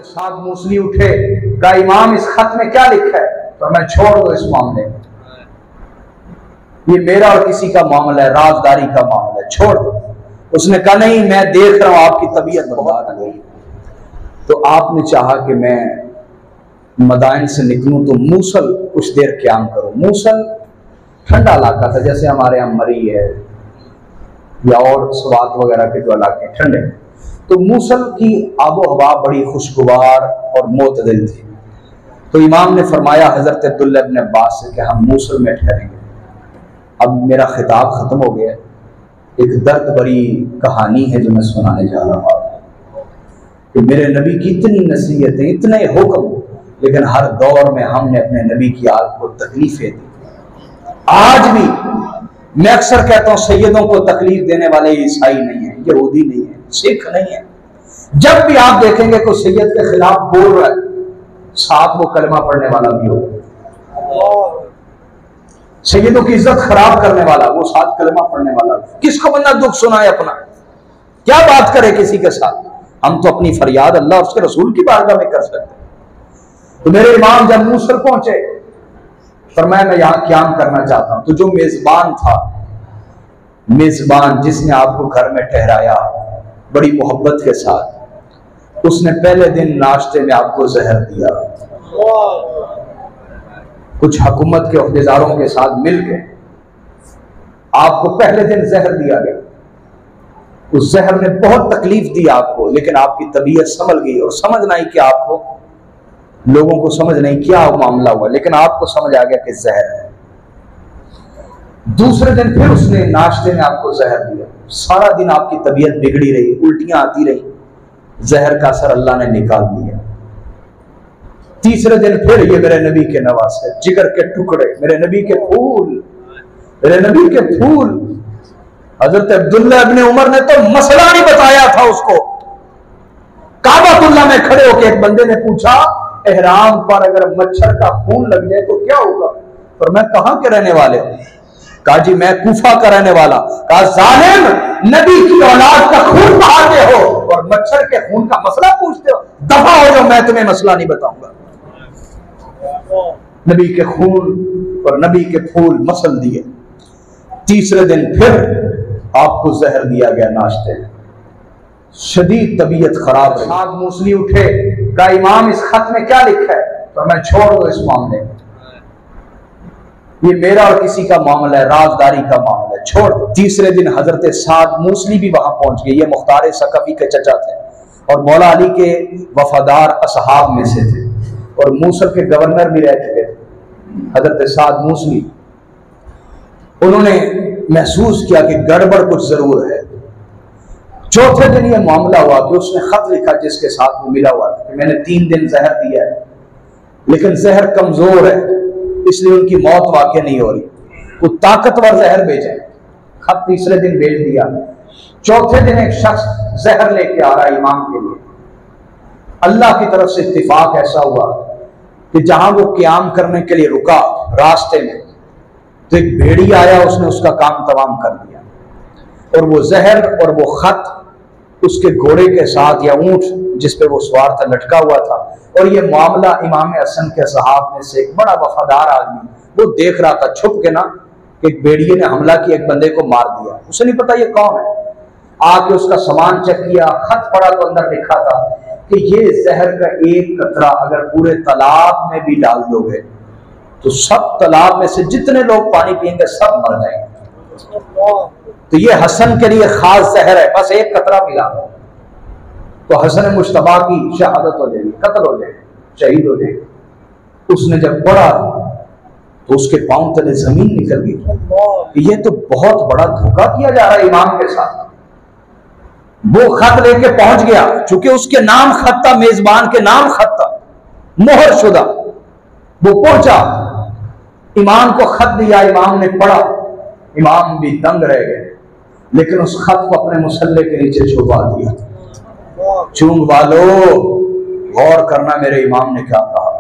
साथ मूसली उठे, कहा इमाम इस खत में क्या लिखा है? तो मैं छोड़ दो इस मामले में, ये मेरा और किसी का मामला है, राजदारी का मामला है, छोड़ दो। उसने कहा नहीं, मैं देख रहा हूं आपकी तबीयत बर्बाद हो गई। तो आपने चाहा कि मैं मदाइन से निकलूं तो मूसल कुछ देर क़याम करूं। मूसल ठंडा इलाका था, जैसे हमारे यहाँ मरी है या और स्वात वगैरह के जो इलाके ठंडे, तो मूसल की आबो हवा बड़ी खुशगवार और मोतदिल थी। तो इमाम ने फरमाया हजरत अब्दुल्लाह इब्न अब्बास से कि हम मूसल में ठहरेंगे। अब मेरा खिताब खत्म हो गया, एक दर्द भरी कहानी है जो मैं सुनाने जा रहा हूँ कि मेरे नबी की इतनी नसीहतें, इतने हुक्म, लेकिन हर दौर में हमने अपने नबी की आल को तकलीफें दी। आज भी मैं अक्सर कहता हूं सैयदों को तकलीफ देने वाले ईसाई नहीं है, यहूदी नहीं है, सिख नहीं है। जब भी आप देखेंगे कोई सैयद के खिलाफ बोल रहा है, साथ वो कलमा पढ़ने वाला भी हो। सैयदों की इज्जत खराब करने वाला, वो साथ कलमा पढ़ने वाला। किसको बंदा दुख सुनाए अपना, क्या बात करे किसी के साथ? हम तो अपनी फरियाद अल्लाह और उसके रसूल की बारगाह में कर सकते हैं। तो मेरे इमाम जब मूसल पहुंचे, फरमाया मैं यहां क़याम करना चाहता हूं। तो जो मेजबान था, मेजबान जिसने आपको घर में ठहराया बड़ी मोहब्बत के साथ, उसने पहले दिन नाश्ते में आपको जहर दिया। कुछ हुकूमत के अहदेदारों के साथ मिलकर आपको पहले दिन जहर दिया गया। उस जहर ने बहुत तकलीफ दी आपको, लेकिन आपकी तबीयत संभल गई और समझ नहीं कि आपको, लोगों को समझ नहीं क्या मामला हुआ, लेकिन आपको समझ आ गया कि जहर है। दूसरे दिन फिर उसने नाश्ते में आपको जहर दिया। सारा दिन आपकी तबीयत बिगड़ी रही, उल्टियां आती रही, जहर का असर अल्लाह ने निकाल दिया। तीसरे दिन फिर ये मेरे नबी के नवासे, जिगर के टुकड़े, मेरे नबी के फूल, मेरे नबी के फूल। हजरत अब्दुल्लाह इब्ने उमर ने तो मसला नहीं बताया था उसको। काबातुल्लाह में खड़े होकर एक बंदे ने पूछा, एहराम पर अगर मच्छर का खून लग जाए तो क्या होगा? और मैं कहां के रहने वाले? कहा जी मैं कूफा का रहने वाला। कहा जालिम, नबी की औलाद का खून बहाते हो और मच्छर के खून का मसला पूछते हो, दफा हो जाओ, मैं तुम्हें मसला नहीं बताऊंगा। नबी के खून और नबी के फूल मसल दिए। तीसरे दिन फिर आपको जहर दिया गया नाश्ते में। शदीद तबीयत खराब रही। साथ मूसली उठे, कहा इमाम इस खत में क्या लिखा है? तो मैं छोड़ दो इस मामले में, ये मेरा और किसी का मामला है, राजदारी का मामला है, छोड़ दो। तीसरे दिन हजरत साद मूसली भी वहां पहुंच गए। ये मुख्तार सकफी के चचा थे और मौला अली के वफादार असहाब में से थे और मूसल के गवर्नर भी रह चुके थे हजरत साद मूसली। उन्होंने महसूस किया कि गड़बड़ कुछ जरूर है। चौथे दिन यह मामला हुआ कि उसने खत लिखा जिसके साथ वो मिला हुआ था कि मैंने 3 दिन जहर दिया है, लेकिन जहर कमजोर है, इसलिए उनकी मौत वाक़ई नहीं हो रही। वो ताकतवर जहर भेजे। खत तीसरे दिन भेज दिया। चौथे दिन एक शख्स जहर लेके आ रहा इमाम के लिए। अल्लाह की तरफ से इत्तिफाक ऐसा हुआ कि जहां वो क़याम करने के लिए रुका, रास्ते में तो एक भेड़ी आया, उसने उसका काम तमाम कर दिया। और वो जहर और वो खत उसके घोड़े के साथ या ऊंट जिस पे वो सवार था लटका हुआ था। और ये मामला इमाम हसन के सहाब में से एक बड़ा वफादार आदमी वो देख रहा था छुप के ना, कि एक भेड़िए ने हमला किया, एक बंदे को मार दिया। उसे नहीं पता ये कौन है। आके उसका सामान चेक किया, खत पड़ा तो अंदर लिखा था कि ये जहर का एक कतरा अगर पूरे तालाब में भी डाल दोगे तो सब तालाब में से जितने लोग पानी पिएंगे सब मर जाएंगे। तो ये हसन के लिए खास जहर है, बस एक कतरा मिला तो हसन मुश्तबा की शहादत हो जाएगी, कत्ल हो जाएगी, शहीद हो जाएगी। उसने जब पढ़ा तो उसके पांव तले जमीन निकल गई। ये तो बहुत बड़ा धोखा किया जा रहा है इमाम के साथ। वो खत लेके पहुंच गया, चूंकि उसके नाम खत था, मेजबान के नाम खत था, मोहर शुदा। वो पहुंचा, इमाम को खत दिया, इमाम ने पढ़ा, इमाम भी दंग रह गए, लेकिन उस खत को अपने मुसल्ले के नीचे छुपा दिया। चूंग वालो, गौर करना मेरे इमाम ने क्या कहा।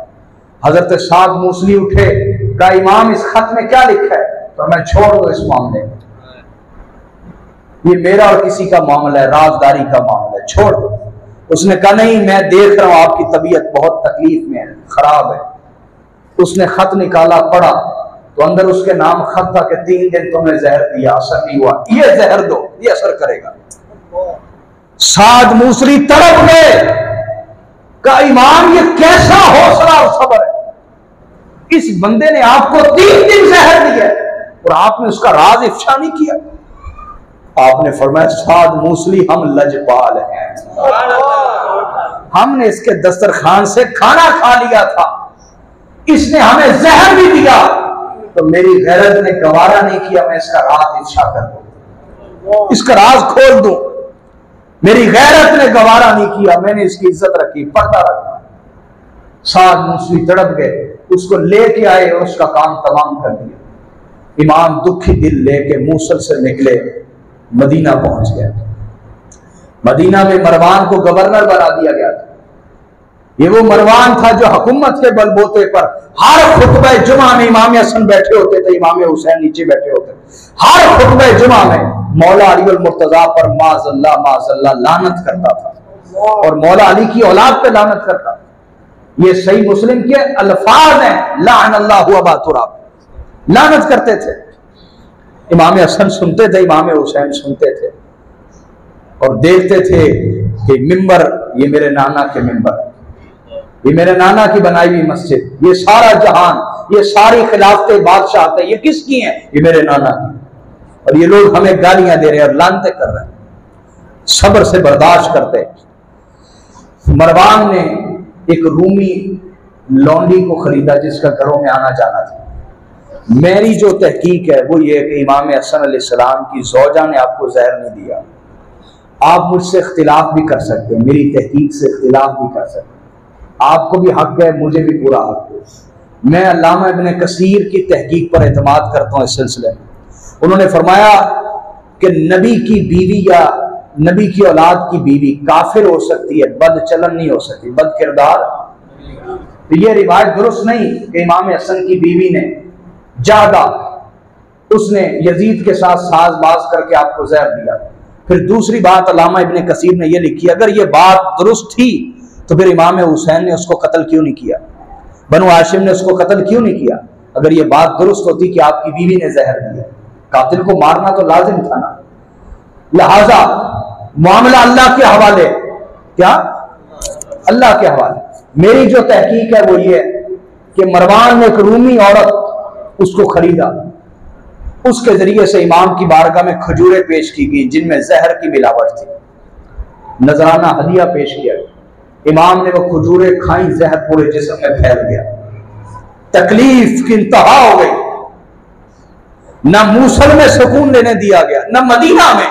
हजरत साद मूसली उठे, कहा इमाम इस खत में क्या लिखा है? तो मैं छोड़ दो इस मामले में, ये मेरा और किसी का मामला है, राजदारी का मामला है, छोड़ दो। उसने कहा नहीं, मैं देख रहा हूं आपकी तबीयत बहुत तकलीफ में है, खराब है। उसने खत निकाला, पढ़ा तो अंदर उसके नाम खत था कि 3 दिन तुमने जहर दिया, असर नहीं हुआ, ये जहर दो, ये असर करेगा। साद मूसली तड़प गए, का इमाम ये कैसा हौसला और सब्र है, इस बंदे ने आपको 3 दिन जहर दिया और आपने उसका राज इफ्शा नहीं किया। आपने फरमाया साद मूसली हम लजपाल हैं, हमने इसके दस्तरखान से खाना खा लिया था, इसने हमें जहर भी दिया, तो मेरी गैरत ने गवारा नहीं किया मैं इसका राज इफ्शा कर दूं, इसका राज खोल दूं। मेरी गैरत ने गवारा नहीं किया, मैंने इसकी इज्जत रखी, पर्दा रखा। साद मूसली तड़प गए, उसको लेके आए और उसका काम तमाम कर दिया। इमाम दुखी दिल लेके मूसल से निकले, मदीना पहुंच गए। मदीना में मरवान को गवर्नर बना दिया गया था। ये वो मरवान था जो हुकूमत के बलबूते पर हर खुतबे जुमा में इमाम हसन बैठे होते थे, इमाम हुसैन नीचे बैठे होते थे। हर खुतबे जुमा में मौला अली अल मुर्तजा पर माज़अल्लाह लानत करता था और मौला अली की औलाद पे लानत करता था। ये सही मुस्लिम के अल्फाज हैं, लाअनल्लाहु अबा तुराब, लानत करते थे। इमाम हसन सुनते थे, इमाम हुसैन सुनते थे और देखते थे कि मिंबर ये मेरे नाना के मिंबर, ये मेरे नाना की बनाई हुई मस्जिद, ये सारा जहान, ये सारी खिलाफतें बादशाह आते, ये किसकी हैं? ये मेरे नाना की। और ये लोग हमें गालियां दे रहे हैं और लानते कर रहे हैं, सब्र से बर्दाश्त करते। मरवान ने एक रूमी लौंडी को खरीदा जिसका घरों में आना जाना था। मेरी जो तहकीक है वो ये कि इमाम हसन अलैहिस्सलाम की ज़ौजा ने आपको जहर नहीं दिया। आप मुझसे इख्तिलाफ भी कर सकते हैं, मेरी तहकीक से इख्तिलाफ भी कर सकते हैं, आपको भी हक है, मुझे भी पूरा हक है। मैं अल्लामा इब्न कसीर की तहकीक पर एतमाद करता हूँ इस सिलसिले में। उन्होंने फरमाया कि नबी की बीवी या नबी की औलाद की बीवी काफिर हो सकती है, बद चलन नहीं हो सकती, बद किरदार। तो ये रिवायत दुरुस्त नहीं कि इमाम हसन की बीवी ने जागा, उसने यजीद के साथ साजबाज करके आपको जहर दिया। फिर दूसरी बात अल्लामा इब्न कसीर ने यह लिखी, अगर ये बात दुरुस्त थी तो फिर इमाम हुसैन ने उसको कत्ल क्यों नहीं किया, बनु हाशिम ने उसको कत्ल क्यों नहीं किया? अगर ये बात दुरुस्त होती कि आपकी बीवी ने जहर दिया, कातिल को मारना तो लाजिम था ना। लिहाजा मामला अल्लाह के हवाले, क्या अल्लाह के हवाले। मेरी जो तहकीक है वो ये कि मरवान ने एक रूमी औरत उसको खरीदा, उसके जरिए से इमाम की बारगाह में खजूरें पेश की गई जिनमें जहर की मिलावट थी, नजराना हदिया पेश किया। इमाम ने वो खजूरें खाई, जहर पूरे जिस्म में फैल गया, तकलीफ की इंतहा हो गई। न मूसल में सुकून लेने दिया गया, न मदीना में।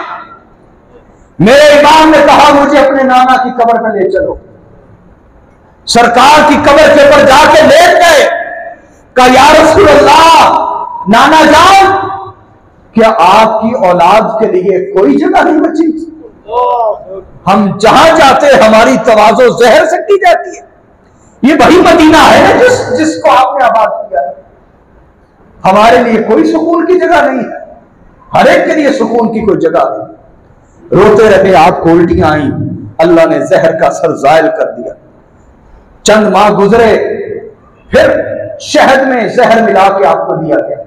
मेरे इमाम ने कहा मुझे अपने नाना की कब्र पर ले चलो। सरकार की कब्र के ऊपर जाके लेट गए, कहा या रसूल अल्लाह, नाना जान, क्या आपकी औलाद के लिए कोई जगह नहीं बची? हम जहां जाते हमारी तवाज़ो जहर से की जाती है। ये वही मदीना है ना जिसको आपने आबाद किया है। हमारे लिए कोई सुकून की जगह नहीं है, हर एक के लिए सुकून की कोई जगह नहीं। रोते रहे, आपको उल्टियां आई, अल्लाह ने जहर का असर जायल कर दिया। चंद माह गुजरे, फिर शहद में जहर मिला के आपको दिया गया,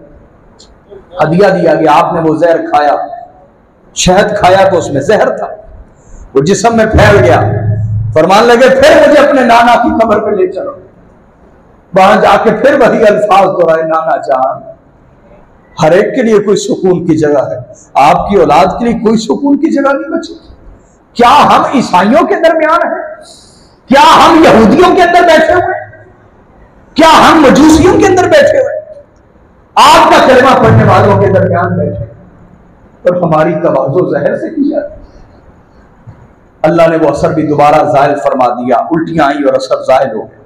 हदिया दिया गया। आपने वो जहर खाया, शहद खाया तो उसमें जहर था, वो जिस्म में फैल गया। फरमान लगे फिर मुझे अपने नाना की कब्र पे ले चलो। वहां जाके फिर वही अल्फाज दोहराए, नाना जान, हर एक के लिए कोई सुकून की जगह है, आपकी औलाद के लिए कोई सुकून की जगह नहीं बची। क्या हम ईसाइयों के दरमियान हैं? क्या हम यहूदियों के अंदर बैठे हुए? क्या हम मजूसियों के अंदर बैठे हुए? आपका कलमा पढ़ने वालों के दरमियान बैठे और हमारी तवाज़ो जहर से की जाती। अल्लाह ने वो असर भी दोबारा जायल फरमा दिया, उल्टियां आई और असर जायल हो गया।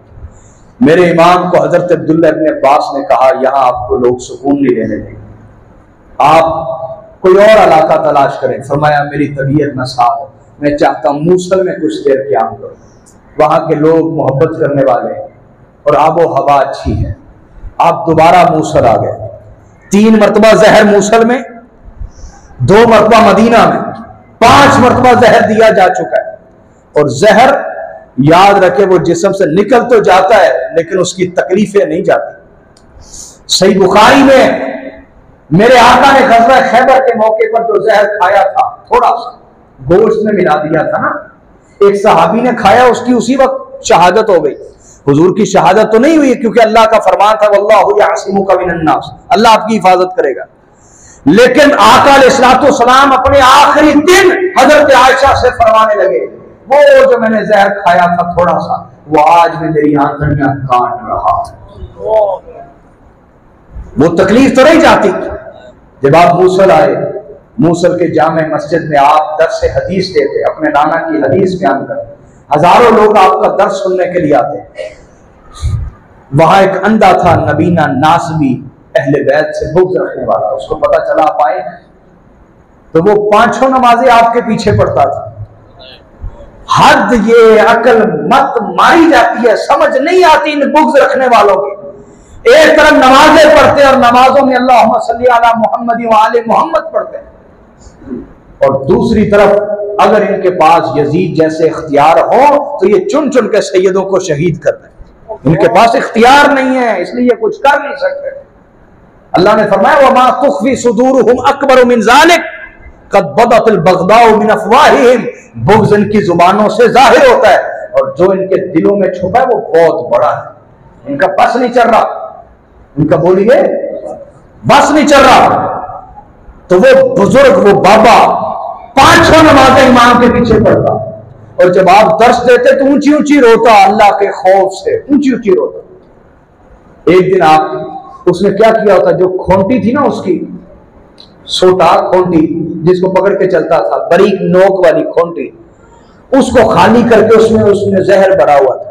मेरे इमाम को हजरत अब्दुल्लाह इब्न अब्बास ने कहा, यहां आपको लोग सुकून नहीं लेने देंगे, आप कोई और इलाका तलाश करें। फरमाया मेरी तबीयत नसाब है, मैं चाहता हूं मूसल में कुछ देर क़याम करूं, वहां के लोग मोहब्बत करने वाले और आबो हवा अच्छी है। आप दोबारा मूसल आ गए, 3 मरतबा जहर मूसल में, 2 मरतबा मदीना में, 5 मरतबा जहर दिया जा चुका है। और जहर याद रखे वो जिस्म से निकल तो जाता है लेकिन उसकी तकलीफें नहीं जाती। सही बुखारी में मेरे आका ने ग़ज़वा खैबर के मौके पर जो जहर खाया था, थोड़ा सा गोश्त में मिला दिया था ना, एक सहाबी ने खाया, उसकी उसी वक्त शहादत हो गई। हुजूर की शहादत तो नहीं हुई क्योंकि अल्लाह का फरमान था वल्लाहु यासिमुका मिनन्नास, अल्लाह आपकी हिफाजत करेगा। लेकिन आका अलैहिस्सलाम अपने आखिरी दिन हजरत आयशा से फरमाने लगे, वो जो मैंने जहर खाया था थोड़ा सा, वो आज में मेरी आंतड़ियां काट रहा है। वो तकलीफ तो नहीं जाती। जब आप मूसल आए, मूसल के जामे मस्जिद में आप दर्स हदीस देते, अपने नाना की हदीस बयान कर, हजारों लोग आपका दर्स सुनने के लिए आते। वहां एक अंधा था, नबीना नासबी, अहले बैत से बुग़्ज़ रखने वाला, उसको पता चला आप आए तो वो 5 नमाजें आपके पीछे पढ़ता था। हद ये अकल मत मारी जाती है, समझ नहीं आती इन बुग़्ज़ रखने वालों की। एक तरफ नमाजें पढ़ते हैं और नमाजों में अल्लाहुम्मा सल्ली अला मुहम्मद व आले मोहम्मद पढ़ते हैं, और दूसरी तरफ अगर इनके पास यजीद जैसे इख्तियार हो तो ये चुन चुन के सैयदों को शहीद कर दें। इनके पास इख्तियार नहीं है इसलिए ये कुछ कर नहीं सकते। अल्लाह ने फरमाया वमा तुख्फी सुदूरुहुम अकबर मिन ज़ालिक क़द बदतिल बग़दाउ मिन अफ़वाहिहिम, बुग़्ज़ इनकी जुबानों से जाहिर होता है और जो इनके दिलों में छुपा है वो बहुत बड़ा है। इनका बस नहीं चल रहा, उनका बोलिए बस नहीं चल रहा। तो वो बुजुर्ग, वो बाबा 5 नमाजें इमाम के पीछे पढ़ता, और जब आप दर्श देते तो ऊंची ऊंची रोता, अल्लाह के खौफ से ऊंची ऊंची रोता। एक दिन आप उसने क्या किया होता, जो खोंटी थी ना उसकी, सोटा खोंटी जिसको पकड़ के चलता था, बारीक नोक वाली खोंटी, उसको खाली करके उसमें जहर भरा हुआ था।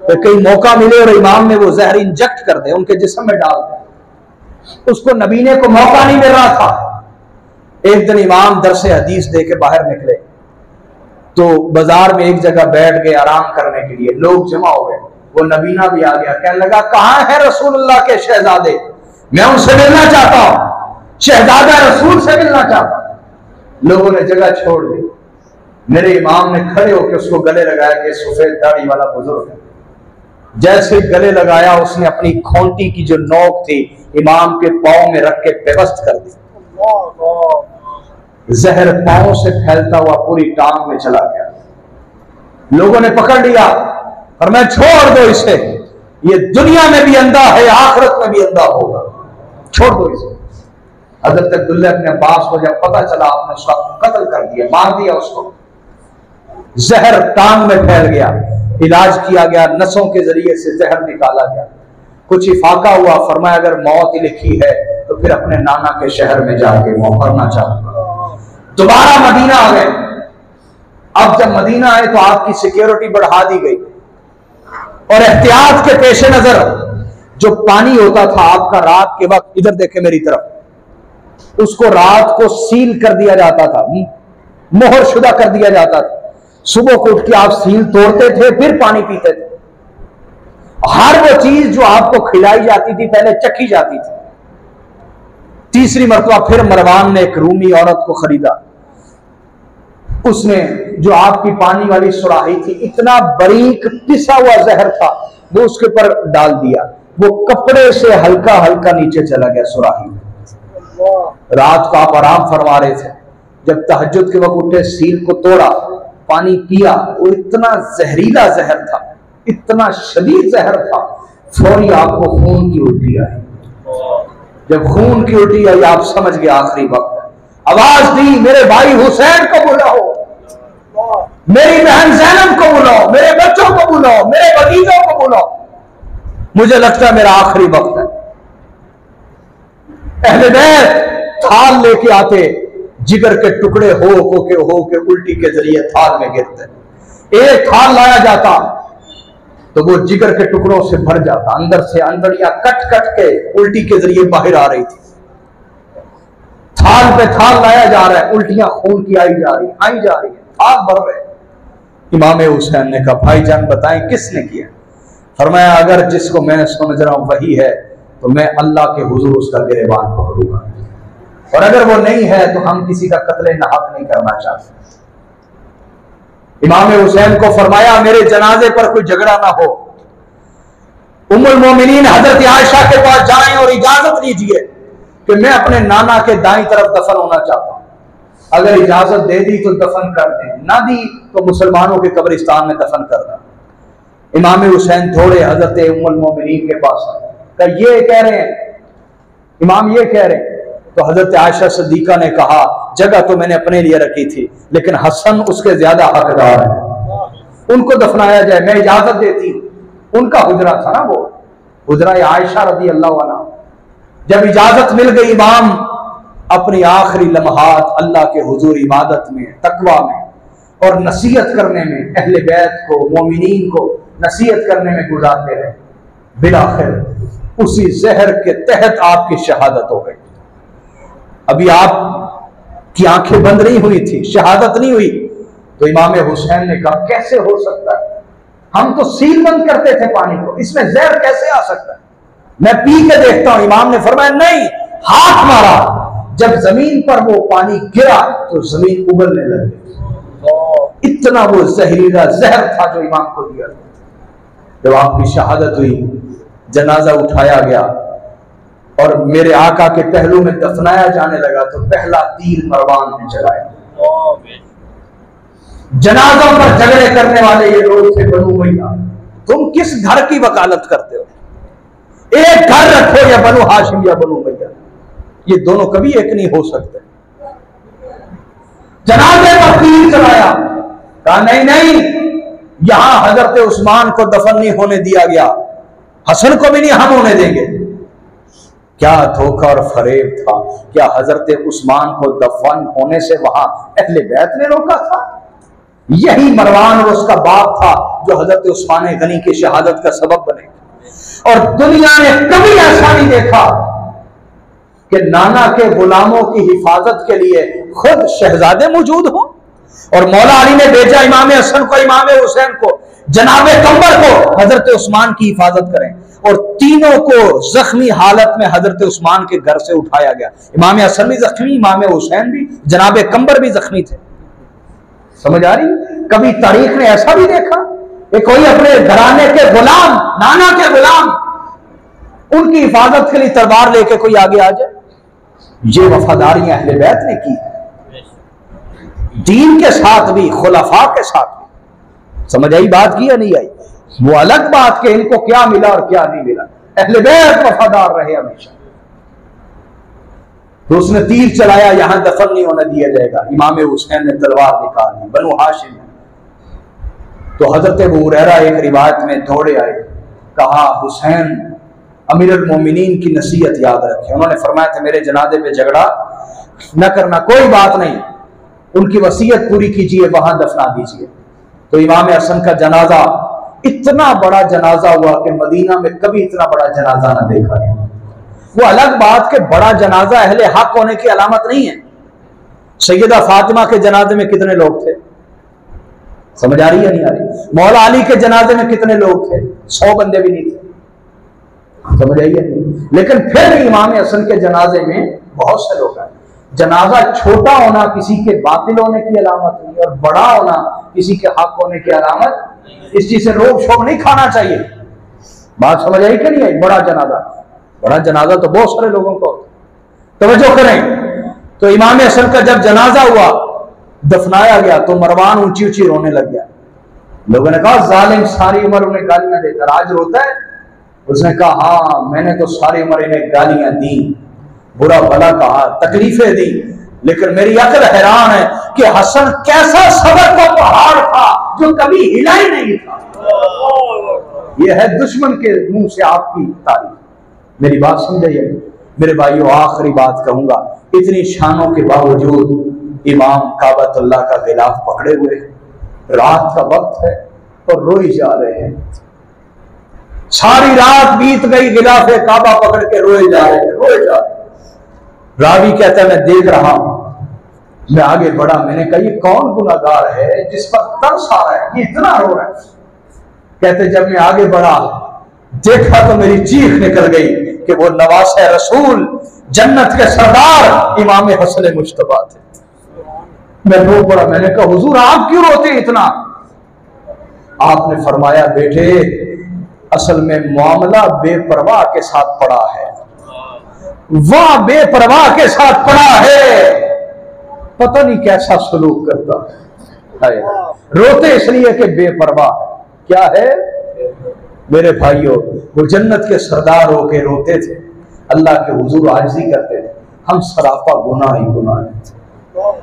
तो कई मौका मिले और इमाम ने वो जहर इंजेक्ट कर दे, उनके जिस्म में डाल दे, उसको नबीने को मौका नहीं मिल रहा था। एक दिन इमाम दरस हदीस दे के बाहर निकले तो बाजार में एक जगह बैठ गए आराम करने के लिए, लोग जमा हो गए। वो नबीना भी आ गया, कहने लगा कहां है रसूलुल्लाह के शहजादे, मैं उनसे मिलना चाहता हूं, शहजादा रसूल से मिलना चाहता हूं। लोगों ने जगह छोड़ दी। मेरे इमाम ने खड़े होकर उसको गले लगाया कि सफेद दाढ़ी वाला बुजुर्ग है। जैसे गले लगाया उसने अपनी खोंटी की जो नोक थी इमाम के पांव में रख के पेवस्त कर दी। जहर पांव से फैलता हुआ पूरी टांग में चला गया। लोगों ने पकड़ लिया और मैं छोड़ दो इसे, ये दुनिया में भी अंधा है, आखिरत में भी अंधा होगा, छोड़ दो इसे। हज़रत अब्दुल्लाह इब्न अब्बास को जब पता चला आपने उसका कत्ल कर दिया, मार दिया उसको, जहर टांग में फैल गया, इलाज किया गया, नसों के जरिए से जहर निकाला गया, कुछ इफाका हुआ, फरमाया अगर मौत ही लिखी है तो फिर अपने नाना के शहर में जाके मरना चाहूंगा। दोबारा मदीना आ गए। अब जब मदीना आए तो आपकी सिक्योरिटी बढ़ा दी गई और एहतियात के पेश नजर जो पानी होता था आपका रात के वक्त, इधर देखे मेरी तरफ, उसको रात को सील कर दिया जाता था, मोहर शुदा कर दिया जाता था। सुबह को उठ के आप सील तोड़ते थे, फिर पानी पीते थे। हर वो चीज जो आपको खिलाई जाती थी पहले चखी जाती थी। तीसरी मरतबा फिर मरवान ने एक रूमी औरत को खरीदा, उसने जो आपकी पानी वाली सुराही थी, इतना बारीक पिसा हुआ जहर था, वो उसके ऊपर डाल दिया, वो कपड़े से हल्का हल्का नीचे चला गया सुराही। रात को आप आराम फरमा रहे थे, जब तहज्जुद के वक्त उठे, सील को तोड़ा, पानी पिया, वो इतना जहरीला जहर था, इतना शदीद जहर था, फौरी आपको खून की उल्टी आई। जब खून की उल्टी आई आप समझ गए आखिरी वक्त। आवाज दी मेरे भाई हुसैन को बुलाओ, मेरी बहन ज़ैनब को बुलाओ, मेरे बच्चों को बुलाओ, मेरे भतीजों को बुलाओ, मुझे लगता है मेरा आखिरी वक्त है। अहले बैत थाल लेके आते, जिगर के टुकड़े हो के उल्टी के जरिए थाल में गिरते। एक थाल लाया जाता तो वो जिगर के टुकड़ों से भर जाता, अंदर से अंदड़ियां कट कट के उल्टी के जरिए बाहर आ रही थी। थाल पे थाल लाया जा रहा है, उल्टियां खून की आई जा रही है, थाल भर रहे। इमाम हुसैन ने कहा भाईजान बताएं किसने किया? फरमाया अगर जिसको मैं समझ रहा हूं वही है तो मैं अल्लाह के हुजूर उसका गिरबान पकड़ूंगा, और अगर वो नहीं है तो हम किसी का कत्ले नाहक नहीं करना चाहते। इमाम हुसैन को फरमाया मेरे जनाजे पर कोई झगड़ा ना हो। उम्मुल मोमिनीन हजरत आयशा के पास जाएं और इजाजत लीजिए कि मैं अपने नाना के दाईं तरफ दफन होना चाहता हूं। अगर इजाजत दे दी तो दफन कर दें, ना दी तो मुसलमानों के कब्रिस्तान में दफन कर दें। इमाम हुसैन थोड़े हजरत उम्मुल मोमिनीन के पास आए, ये कह रहे हैं इमाम, ये कह रहे हैं। तो हजरत आयशा सिद्दीका ने कहा जगह तो मैंने अपने लिए रखी थी, लेकिन हसन उसके ज्यादा हकदार है, उनको दफनाया जाए, मैं इजाजत देती। उनका हुजरा था ना, वो हुजरा आयशा रदी अल्लाह अन्हा। जब इजाजत मिल गई, इमाम अपनी आखिरी लम्हात अल्लाह के हुजूर इबादत में, तकवा में और नसीहत करने में, अहले बैत को, मोमिनीन को नसीहत करने में गुजारते रहे। बिलाखिर उसी जहर के तहत आपकी शहादत हो गई। अभी आपकी आंखें बंद नहीं हुई थी, शहादत नहीं हुई। तो इमाम हुसैन ने कहा कैसे हो सकता है, हम तो सील बंद करते थे पानी को, इसमें जहर कैसे आ सकता है, मैं पी के देखता हूं। इमाम ने फरमाया नहीं, हाथ मारा, जब जमीन पर वो पानी गिरा तो जमीन उबलने लगी। इतना वो जहरीला जहर था जो इमाम को दिया। जब आपकी शहादत हुई, जनाजा उठाया गया और मेरे आका के पहलू में दफनाया जाने लगा, तो पहला तीर मरवान ने चलाया। जनाजों पर झगड़े करने वाले ये लोग थे बनु उमय्या। तुम किस घर की वकालत करते हो? एक घर रखो, या बनु हाशिम या बनु उमय्या, ये दोनों कभी एक नहीं हो सकते। जनाजे पर तीर चलाया, कहा नहीं नहीं, यहां हजरत उस्मान को दफन नहीं होने दिया गया, हसन को भी नहीं हम होने देंगे। क्या धोखा और फरेब था! क्या हजरत उस्मान को दफन होने से वहां अहले बैत ने रोका था? यही मरवान और उसका बाप था जो हजरत उस्मान गनी की शहादत का सबब बने। और दुनिया ने कभी ऐसा नहीं देखा कि नाना के गुलामों की हिफाजत के लिए खुद शहजादे मौजूद हो। और मौला अली ने भेजा इमाम हसन को, इमाम हुसैन को, जनाबे कंबर को हजरत उस्मान की हिफाजत करें। और तीनों को जख्मी हालत में हजरत उस्मान के घर से उठाया गया। इमाम हसन भी जख्मी, इमाम हुसैन भी, जनाबे कंबर भी जख्मी थे। समझ आ रही? कभी तारीख ने ऐसा भी देखा कि कोई अपने घराने के गुलाम, नाना के गुलाम, उनकी हिफाजत के लिए तलवार लेके कोई आगे आ जाए? ये वफादारियां अहले बैत ने की, दीन के साथ भी, खुलफा के साथ भी। समझ आई बात की या नहीं आई? वो अलग बात कि इनको क्या मिला और क्या नहीं मिला। अहले बैत वफादार रहे हमेशा। तो उसने तीर चलाया, यहां दफन नहीं होने दिया जाएगा। इमाम हुसैन ने तलवार निकाल ली, बनु हाशिम। तो हजरत अबू हुरैरा एक रिवायत में दौड़े आए, कहा हुसैन अमीरुल मोमिनीन की नसीहत याद रखें। उन्होंने फरमाया था मेरे जनाजे पे झगड़ा न करना, कोई बात नहीं, उनकी वसीयत पूरी कीजिए, वहां दफना दीजिए। तो इमाम हसन का जनाजा इतना बड़ा जनाजा हुआ कि मदीना में कभी इतना बड़ा जनाजा ना देखा गया। वो अलग बात के बड़ा जनाजा अहले हक होने की अलामत नहीं है। सैयदा फातिमा के जनाजे में कितने लोग थे? समझ आ रही है नहीं आ रही? मौला अली के जनाजे में कितने लोग थे? 100 बंदे भी नहीं थे। समझ आई है नहीं? लेकिन फिर भी इमाम हसन के जनाजे में बहुत से लोग आए। जनाजा छोटा होना किसी के बातिल होने की अलामत नहीं, और बड़ा होना किसी के हक होने की अलामत। इस चीज से रोक शोक नहीं खाना चाहिए। बात समझ आई कि नहीं आई? बड़ा जनाजा तो बहुत सारे लोगों को। तवज्जो करें, तो इमाम हसन का जब जनाजा हुआ, दफनाया गया, तो मरवान ऊंची ऊंची रोने लग गया। लोगों ने कहा जालिम सारी उम्र उन्हें गालियां देता, आज रोता है। उसने कहा हाँ, मैंने तो सारी उम्र इन्हें गालियां दी, बुरा भला कहा, तकलीफें दी, लेकिन मेरी अकल हैरान है कि हसन कैसा सबर का पहाड़ था जो कभी हिला ही नहीं था। यह है दुश्मन के मुंह से आपकी तारीफ। मेरी बात समझिए मेरे भाइयों, आखिरी बात कहूंगा, इतनी शानों के बावजूद इमाम काबतुल्लाह का गिलाफ पकड़े हुए, रात का वक्त है और रोई जा रहे हैं। सारी रात बीत गई, गिलाफ काबा पकड़ के रोए जा रहे हैं, रोए जा रहे हैं। रावी कहता है मैं देख रहा हूं, मैं आगे बढ़ा, मैंने कहा ये कौन गुनाहगार है जिस पर तरस आ रहा है, ये इतना रो रहा है। कहते जब मैं आगे बढ़ा, देखा तो मेरी चीख निकल गई कि वो नवासे रसूल, जन्नत के सरदार इमाम हसन मुश्तबा थे। मैं रो पड़ा। मैंने कहा हुजूर आप क्यों रोते इतना? आपने फरमाया बेटे असल में मामला बेपरवाह के साथ पड़ा है, वह बेपरवाह के साथ पड़ा है, पता नहीं कैसा सलूक करता है। रोते इसलिए कि बेपरवाह क्या है। मेरे भाइयों, वो जन्नत के सरदार होके रोते थे, अल्लाह के हुजूर आजिज़ी करते थे। हम सरापा गुनाह ही गुनाह है,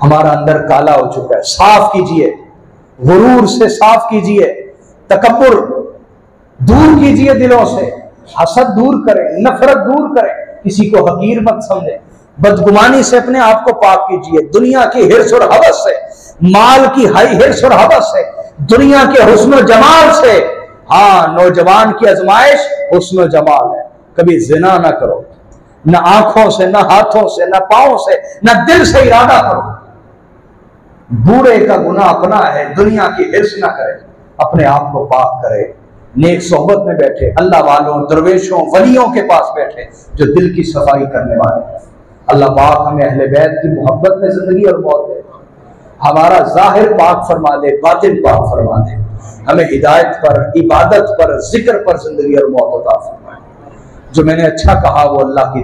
हमारा अंदर काला हो चुका है। साफ कीजिए, गुरूर से साफ कीजिए, तकब्बुर दूर कीजिए दिलों से, हसद दूर करें, नफरत दूर करें, किसी को हकीर मत समझें, बदगुमानी से अपने आप को पाक कीजिए, दुनिया की हिर्स और हवस से, माल की हाई हिर्स और हवस से, दुनिया के हुस्न और जमाल से। हाँ, नौजवान की आजमाइश हुस्न और जमाल है। कभी जिना ना करो, न आंखों से, न हाथों से, न पांव से, न दिल से इरादा करो। बूढ़े का गुनाह अपना है, दुनिया की हिर्स ना करे, अपने आप को पाक करे, नेक सोहबत में बैठे, अल्लाह वालों, दरवेशों, वलियों के पास बैठे जो दिल की सफाई करने वाले हैं। अल्लाह पाक हमें अहले बैत की मोहब्बत में जिंदगी और मौत दे, हमारा जाहिर पाक फरमा दे, बातिन पाक फरमा दे, हमें हिदायत पर, इबादत पर, जिक्र पर जिंदगी और मौत अता फरमाए। जो मैंने अच्छा कहा वो अल्लाह की